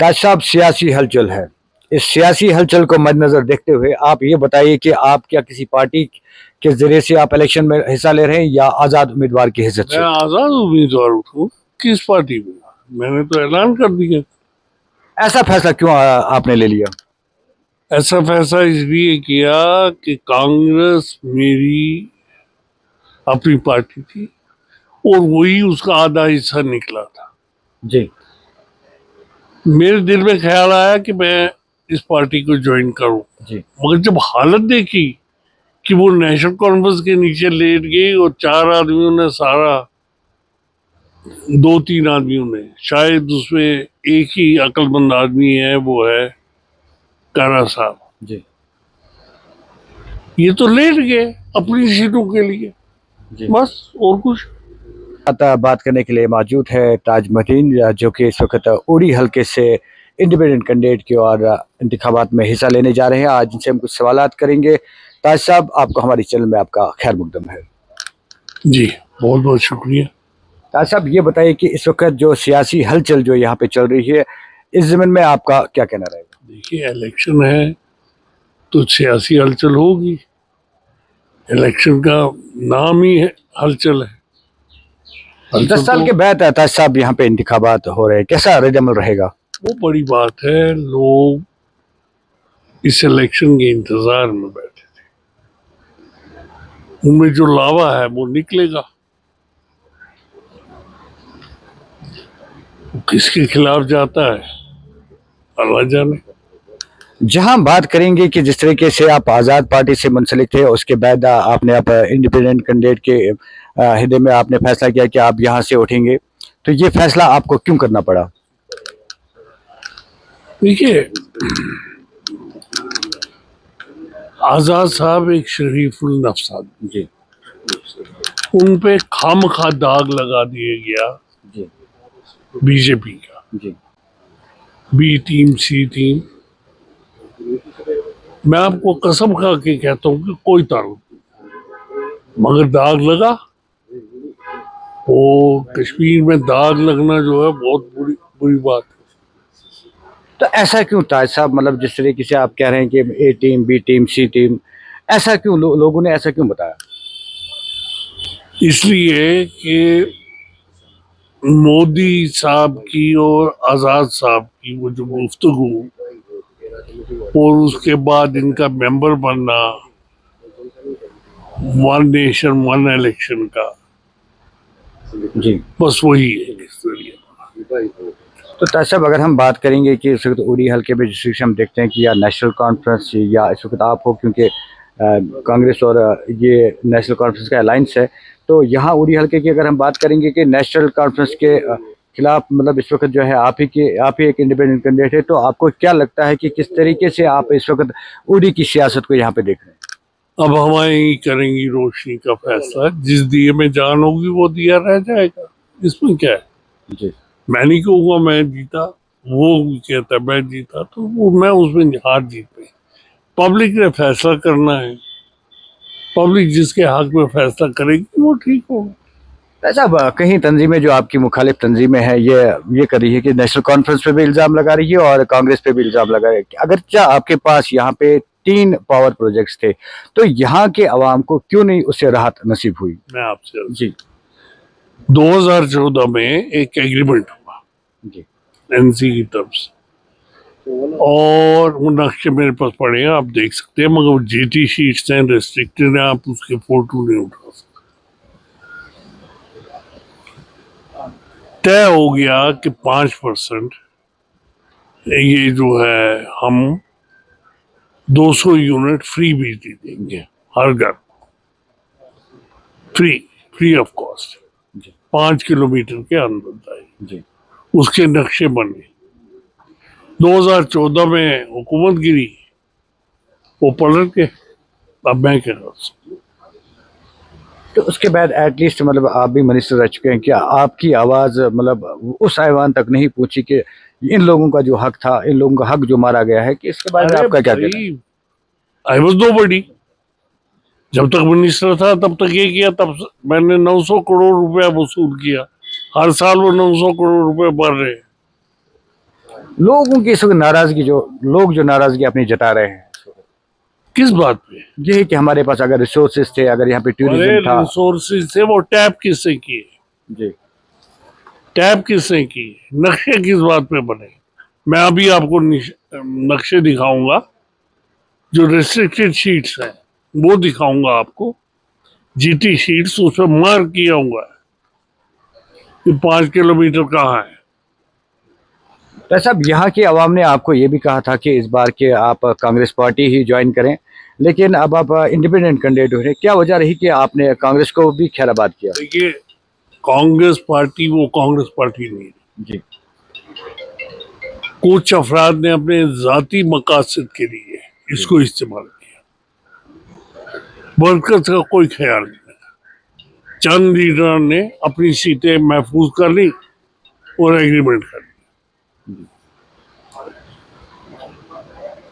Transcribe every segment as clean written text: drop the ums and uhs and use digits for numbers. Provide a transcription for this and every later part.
ताज साहब, सियासी हलचल है। इस सियासी हलचल को मद्देनजर देखते हुए आप ये बताइए कि आप क्या किसी पार्टी के जरिए से आप इलेक्शन में हिस्सा ले रहे हैं या आजाद उम्मीदवार की हैसियत मैं से? आजाद उम्मीदवार हूँ। किस पार्टी में? मैंने तो ऐलान कर दिया। ऐसा फैसला क्यों आपने ले लिया? ऐसा फैसला इसलिए किया कि कांग्रेस मेरी अपनी पार्टी थी और वही उसका आधा हिस्सा निकला था। जी मेरे दिल में ख्याल आया कि मैं इस पार्टी को ज्वाइन करूं, जी मगर जब हालत देखी कि वो नेशनल कॉन्फ्रेंस के नीचे लेट गई और 4 आदमियों ने सारा, 2-3 आदमियों ने, शायद उसमें एक ही अक्लमंद आदमी है, वो है कारा साहब। जी ये तो लेट गए अपनी सीटों के लिए, जी। बस और कुछ। बात करने के लिए मौजूद है ताज मदीन, जो कि इस वक्त उड़ी हल्के से इंडिपेंडेंट कैंडिडेट की और इंतखाबात में हिस्सा लेने जा रहे हैं। आज इनसे हम कुछ सवालात करेंगे। ताज साहब, आपको हमारी चैनल में आपका खैर मुकदम है। जी, बहुत बहुत शुक्रिया। ताज साहब, ये बताइए कि इस वक्त जो सियासी हलचल जो यहाँ पे चल रही है, इस जमीन में आपका क्या कहना रहेगा? देखिए, इलेक्शन है तो सियासी हलचल होगी। इलेक्शन का नाम ही है हलचल है। 10 साल तो के बाद ताज साहब यहाँ पे इंतखाबात हो रहे हैं, कैसा रद्द-ए-अमल रहेगा? वो बड़ी बात है। लोग इस इलेक्शन के इंतजार में बैठे थे। उनमें जो लावा है वो निकलेगा। वो किसके खिलाफ जाता है अल्लाह जाने। जहां हम बात करेंगे कि जिस तरीके से आप आज़ाद पार्टी से मुंसलिक थे, उसके बाद आपने आप इंडिपेंडेंट कैंडिडेट के हिदे में आपने फैसला किया कि आप यहाँ से उठेंगे, तो ये फैसला आपको क्यों करना पड़ा? देखिए, आजाद साहब एक शरीफुल नफ्स आदमी, जी उन पे खामखा दाग लगा दिया गया जी बीजेपी का। जी बी टीम, सी टीम, मैं आपको कसम खा के कहता हूँ कि कोई ताल्लुक नहीं। मगर दाग लगा। वो कश्मीर में दाग लगना जो है बहुत बुरी बुरी बात है। तो ऐसा क्यों ताज साहब, मतलब जिस तरीके से आप कह रहे हैं कि ए टीम, बी टीम, सी टीम, ऐसा क्यों लोगों ने ऐसा क्यों बताया? इसलिए कि मोदी साहब की और आजाद साहब की वो जो गुफ्तगू और उसके बाद इनका मेंबर बनना वन नेशन वन इलेक्शन का, जी। बस वही है। तो ताज साहब, अगर हम बात करेंगे कि इस वक्त उड़ी हल्के में जिस तरीके से हम देखते हैं कि या नेशनल कॉन्फ्रेंस या इस वक्त आप हो, क्योंकि कांग्रेस और ये नेशनल कॉन्फ्रेंस का अलायंस है, तो यहाँ उड़ी हल्के की अगर हम बात करेंगे कि नेशनल कॉन्फ्रेंस के खिलाफ, मतलब इस वक्त जो है आप ही एक इंडिपेंडेंट कैंडिडेट है, तो आपको क्या लगता है कि किस तरीके से आप इस वक्त उड़ी की सियासत को यहाँ पे देख रहे हैं? अब हमारे ही करेंगी रोशनी का फैसला। जिस दिए में जान होगी वो दिया रह जाएगा। इसमें क्या है? जी मैं नहीं कहूँगा मैं जीता, वो कहता है मैं जीता, तो वो मैं उसमें हार जीत पे। पब्लिक ने फैसला करना है। पब्लिक जिसके हक में फैसला करेगी वो ठीक होगा। साहब, कहीं तंजीमें जो आपकी मुखालिफ तंजीमें हैं ये कर रही है कि नेशनल कॉन्फ्रेंस पे भी इल्ज़ाम लगा रही है और कांग्रेस पे भी इल्ज़ाम लगा रही है। अगर क्या आपके पास यहाँ पे 3 पावर प्रोजेक्ट्स थे, तो यहाँ के अवाम को क्यों नहीं उससे राहत नसीब हुई? मैं आपसे जी 2014 में एक एग्रीमेंट हुआ जी एनसी की तरफ से, और वो नक्शे मेरे पास पड़े हैं, आप देख सकते हैं, मगर वो जीटी शीट्स हैं, रेस्ट्रिक्टेड हैं, आप उसके फोटो नहीं उठा सकते। तय हो गया कि 5% ये जो है हम 200 यूनिट फ्री बिजली देंगे हर घर, फ्री ऑफ कॉस्ट, जी 5 किलोमीटर के अंदर आए। जी उसके नक्शे बने। 2014 में हुकूमत गिरी, वो पलट के, अब मैं कह रहा हूँ। तो उसके बाद एटलीस्ट, मतलब आप भी मिनिस्टर रह चुके हैं, क्या आपकी आवाज़ मतलब उस ऐवान तक नहीं पहुंची कि इन लोगों का जो हक था, इन लोगों का हक जो मारा गया है, कि इसके बारे में आपका क्या कहना है? आई वॉज नो बडी। जब तक मिनिस्टर था तब तक ये किया, तब मैंने 900 करोड़ रुपया वसूल किया। हर साल वो 900 करोड़ रुपए बढ़ रहे हैं। लोगों की इस वक्त नाराजगी जो लोग जो नाराजगी अपनी जता रहे हैं किस बात पे? ये है कि हमारे पास अगर रिसोर्सेज थे, अगर यहाँ पे अरे टूरिज्म था। रिसोर्सेज से वो टैप किससे किए? जी टैप किसने की? नक्शे किस बात पे बने? मैं अभी आपको नक्शे दिखाऊंगा, जो रेस्ट्रिक्टेड शीट्स हैं वो दिखाऊंगा आपको। जीटी शीट्स उस पर मार्क किया हुआ है कि 5 किलोमीटर कहाँ है। तो साहब यहाँ की आवाम ने आपको ये भी कहा था कि इस बार के आप कांग्रेस पार्टी ही ज्वाइन करें, लेकिन अब आप इंडिपेंडेंट कैंडिडेट हो रहे हैं, क्या वजह रही कि आपने कांग्रेस को भी खैराबाद किया? देखिए, कांग्रेस पार्टी वो कांग्रेस पार्टी नहीं है। जी कुछ अफराद ने अपने जाती मकासद के लिए इसको इस्तेमाल किया। वर्कर्स का कोई ख्याल नहीं। चंद लीडर ने अपनी सीटें महफूज कर ली और एग्रीमेंट कर ली,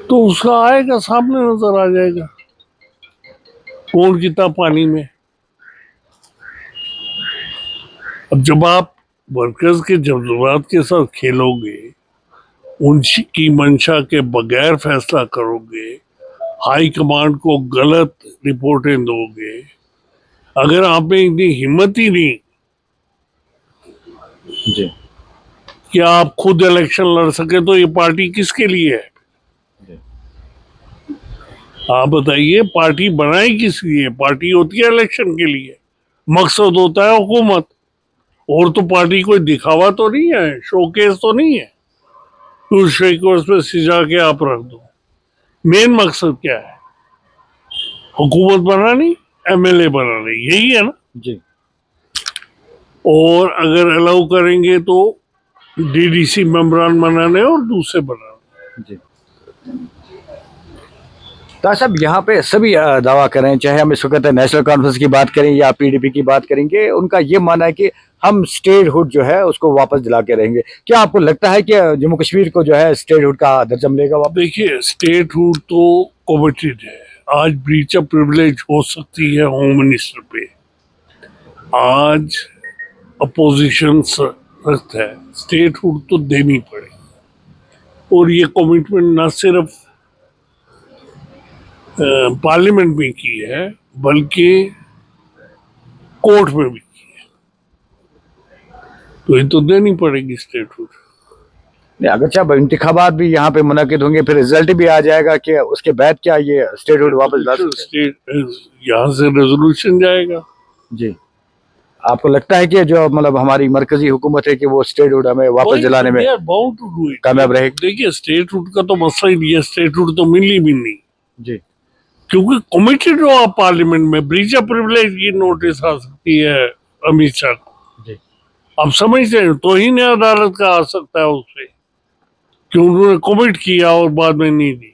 तो उसका आएगा, सामने नजर आ जाएगा कौन कितना पानी में। अब जब आप वर्कर्स के जज्बात के साथ खेलोगे, उनकी मंशा के बगैर फैसला करोगे, हाई कमांड को गलत रिपोर्टें दोगे, अगर आप में इतनी हिम्मत ही नहीं जी कि आप खुद इलेक्शन लड़ सके, तो ये पार्टी किसके लिए है? आप बताइए, पार्टी बनाई किस लिए? पार्टी होती है इलेक्शन के लिए, मकसद होता है हुकूमत। और तो पार्टी कोई दिखावा तो नहीं है, शोकेस तो नहीं है उस शेकोर्स पे सिजा के आप रख दो। मेन मकसद क्या है? हुकूमत बनानी, एमएलए बनानी, यही है ना। जी और अगर अलाउ करेंगे तो डीडीसी मेंबरान बनाने और दूसरे बनाने। जी तो साहब यहाँ पे सभी दावा करें, चाहे हम इस वक्त नेशनल कॉन्फ्रेंस की बात करें या पीडीपी की बात करेंगे, उनका ये मानना है कि हम स्टेटहुड जो है उसको वापस दिला के रहेंगे। क्या आपको लगता है कि जम्मू कश्मीर को जो है स्टेटहुड का दर्जा मिलेगा वापस? देखिए, स्टेटहुड तो कमिटेड है। आज ब्रीच ऑफ प्रिविलेज हो सकती है होम मिनिस्टर पे, आज अपोजिशन सख्त है, स्टेटहुड तो देनी पड़ेगी। और ये कमिटमेंट न सिर्फ पार्लियामेंट में की है, बल्कि कोर्ट में भी की है, तो ये तो देनी पड़ेगी स्टेटहुड। नहीं, अगर चाहे इंतखाबात भी यहाँ पे मुनक्किद होंगे, फिर रिजल्ट भी आ जाएगा कि उसके बाद क्या ये स्टेटहुड वापस ला सकते स्टेट यहाँ से रेजोल्यूशन जाएगा। हैं? जी आपको लगता है कि जो मतलब हमारी मरकजी हुकूमत है कि वो स्टेटहुड हमें वापस दिलाने में कामयाब रहेगी? देखिए, स्टेटहुड का तो मसला ही नहीं है, स्टेटहुड तो मिली भी नहीं, जी क्योंकि कमिटेड हो आप पार्लियामेंट में। ब्रीच ऑफ प्रिविलेज की नोटिस आ सकती है अमित शाह को, जी आप समझते हैं, तो ही नहीं अदालत का आ सकता है उससे कि उन्होंने कमिट किया और बाद में नहीं दी।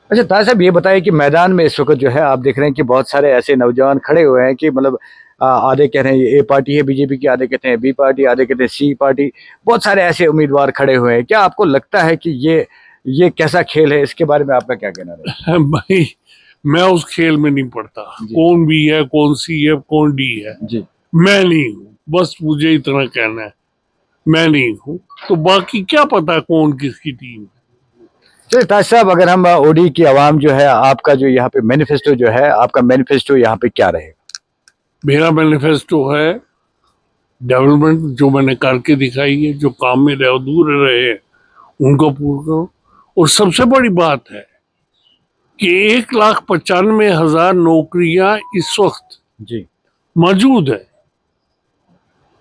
अच्छा ताज साहब, ये बताइए कि मैदान में इस वक्त जो है आप देख रहे हैं कि बहुत सारे ऐसे नौजवान खड़े हुए हैं कि मतलब आधे कह रहे हैं ये ए पार्टी है बीजेपी की, आधे कहते हैं बी पार्टी, आधे कहते हैं सी पार्टी, बहुत सारे ऐसे उम्मीदवार खड़े हुए हैं। क्या आपको लगता है कि ये कैसा खेल है? इसके बारे में आपका क्या कहना है? भाई, मैं उस खेल में नहीं पड़ता, जी। कौन बी है, कौन सी है, कौन डी है, जी मैं नहीं हूँ। बस मुझे इतना कहना है, मैं नहीं हूँ, तो बाकी क्या पता कौन किसकी टीम है। चलिए ताज साहब, अगर हम ओडी की आवाम जो है, आपका जो यहाँ पे मैनिफेस्टो जो है, आपका मैनिफेस्टो यहाँ पे क्या रहेगा? मेरा मैनिफेस्टो है डेवलपमेंट, जो मैंने करके दिखाई है, जो काम में रहे दूर रहे हैं उनको पूरा करो। और सबसे बड़ी बात है कि 1,95,000 नौकरियां इस वक्त जी मौजूद है,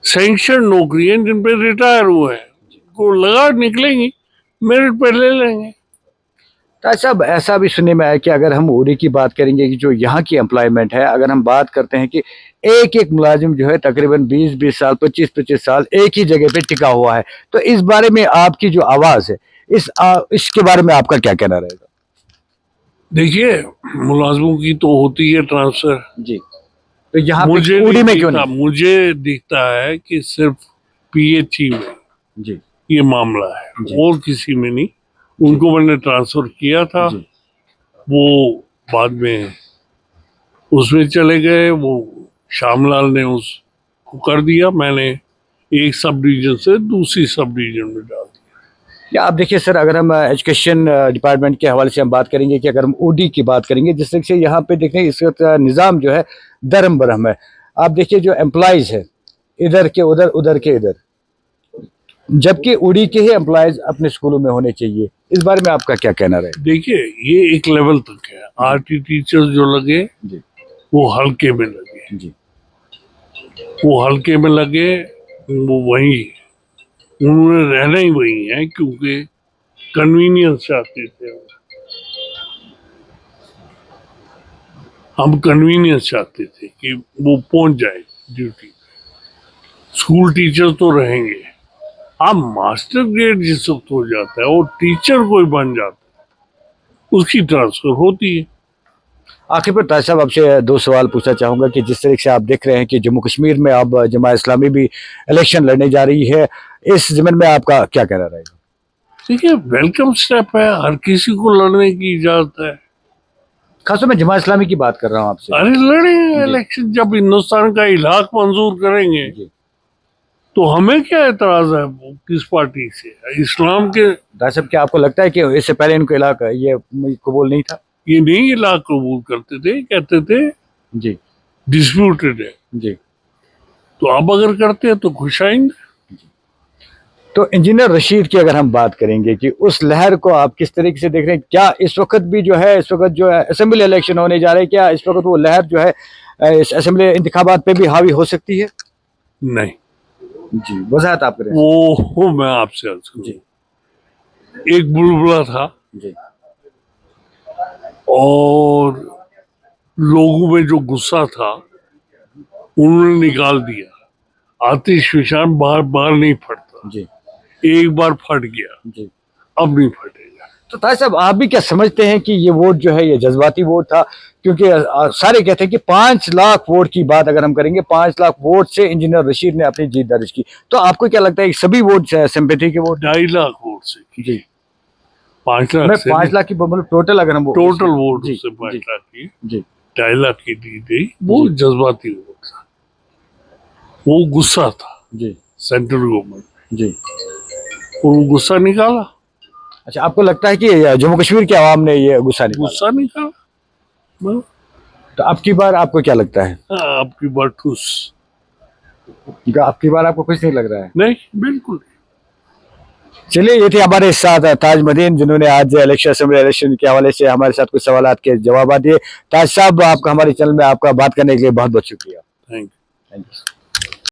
सैंक्शन नौकरियां जिन पे रिटायर हुए हैं, को लगा निकलेंगी, मेरिट पे ले लेंगे। ताज साहब, ऐसा भी सुनने में आया कि अगर हम ओडी की बात करेंगे कि जो यहाँ की एम्प्लॉयमेंट है, अगर हम बात करते हैं कि एक एक मुलाजिम जो है तकरीबन 20-20 साल, 25-25 साल एक ही जगह पे टिका हुआ है, तो इस बारे में आपकी जो आवाज है, इसके बारे में आपका क्या कहना रहेगा? देखिए, मुलाजमों की तो होती है ट्रांसफर, जी तो यहाँ मुझे पे ओडी नहीं में क्यों दिखता, नहीं? मुझे दिखता है कि सिर्फ पीएचई में जी ये मामला है, जी और किसी में नहीं। उनको मैंने ट्रांसफर किया था, जी वो बाद में उसमें चले गए, वो श्यामलाल ने उसको कर दिया, मैंने एक सब डिवीजन से दूसरी सब डिवीजन में डाल दिया। या आप देखिए सर, अगर हम एजुकेशन डिपार्टमेंट के हवाले से हम बात करेंगे कि अगर हम ओडी की बात करेंगे, जिस तरह से यहाँ पे देखें इस वक्त निज़ाम जो है दरम बरहम है। आप देखिए जो एम्प्लॉयज़ है इधर के उधर, उधर के इधर, जबकि ओडी के ही एम्प्लॉयज़ अपने स्कूलों में होने चाहिए। इस बारे में आपका क्या कहना रहे? देखिए ये एक लेवल तक है। आरटी टीचर्स जो लगे जी वो हल्के में लगे, जी वो हल्के में लगे, वो वही, उन्होंने रहना ही वही है क्योंकि कन्वीनियंस चाहते थे। हम कन्वीनियंस चाहते थे कि वो पहुंच जाए ड्यूटी। स्कूल टीचर तो रहेंगे, आप मास्टर ग्रेड जिस वक्त हो जाता है और टीचर कोई बन जाता है उसकी ट्रांसफर होती है। आखिर पर ताज साहब आपसे दो सवाल पूछना चाहूँगा कि जिस तरह से आप देख रहे हैं कि जम्मू कश्मीर में अब जमात इस्लामी भी इलेक्शन लड़ने जा रही है, इस ज़मीन में आपका क्या कहना रहेगा? देखिए वेलकम स्टेप है, हर किसी को लड़ने की इजाजत है। खासतौर में जमात इस्लामी की बात कर रहा हूँ आपसे। अरे लड़े इलेक्शन, जब हिंदुस्तान का इलाक मंजूर करेंगे जी तो हमें क्या एतराज है वो किस पार्टी से, इस्लाम के। ताज साहब, क्या आपको लगता है कि इससे पहले इनको इलाका ये कबूल नहीं था? ये नहीं इलाक कबूल करते थे, कहते थे जी डिस्प्यूटेड है। जी। तो अब अगर करते हैं तो खुश आएंगे। तो इंजीनियर रशीद की अगर हम बात करेंगे कि उस लहर को आप किस तरीके से देख रहे हैं, क्या इस वक्त भी जो है, इस वक्त जो है असेंबली इलेक्शन होने जा रहे हैं, क्या इस वक्त वो लहर जो है इस असेंबली इंतखाबात पे भी हावी हो सकती है? नहीं, जी, वजाहत आप करें। वो मैं आपसे अर्ज करूं। जी एक बुलबुला था जी और लोगों में जो गुस्सा था उन्होंने निकाल दिया। आतिश फिशान बार बार नहीं फटता, जी एक बार फट गया, जी। अब नहीं फटेगा। तो ताज साहब, आप भी क्या समझते हैं कि ये वोट जो है ये जज्बाती वोट था? क्योंकि सारे कहते हैं कि 5 लाख वोट की बात अगर हम करेंगे, 5 लाख वोट से इंजीनियर रशीद ने अपनी जीत दर्ज की। तो आपको क्या लगता है कि सभी वोट सिंपैथी के वोट? 2.5 लाख वोट से, जी 5 लाख मैं से 5 लाख की मतलब टोटल अगर हम टोटल वोट जी से 5 लाख की, जी 2.5 लाख की दी गई। वो जज्बाती वोट था, वो गुस्सा था जी सेंट्रल गवर्नमेंट, जी। वो गुस्सा निकाला। अच्छा, आपको लगता है कि जम्मू कश्मीर की आवाम ने ये गुस्सा निकाला? गुस्सा निकाला। तो अब की बार आपको क्या लगता है? हाँ, आपकी बात ठूस अब की बार आपको कुछ नहीं लग रहा है? नहीं, बिल्कुल। चलिए, ये थे हमारे साथ ताज मदीन, जिन्होंने आज असेंबली इलेक्शन के हवाले से हमारे साथ कुछ सवाल के जवाब दिए। ताज साहब, आपका हमारे चैनल में आपका बात करने के लिए बहुत बहुत शुक्रिया। Thank you. Thank you.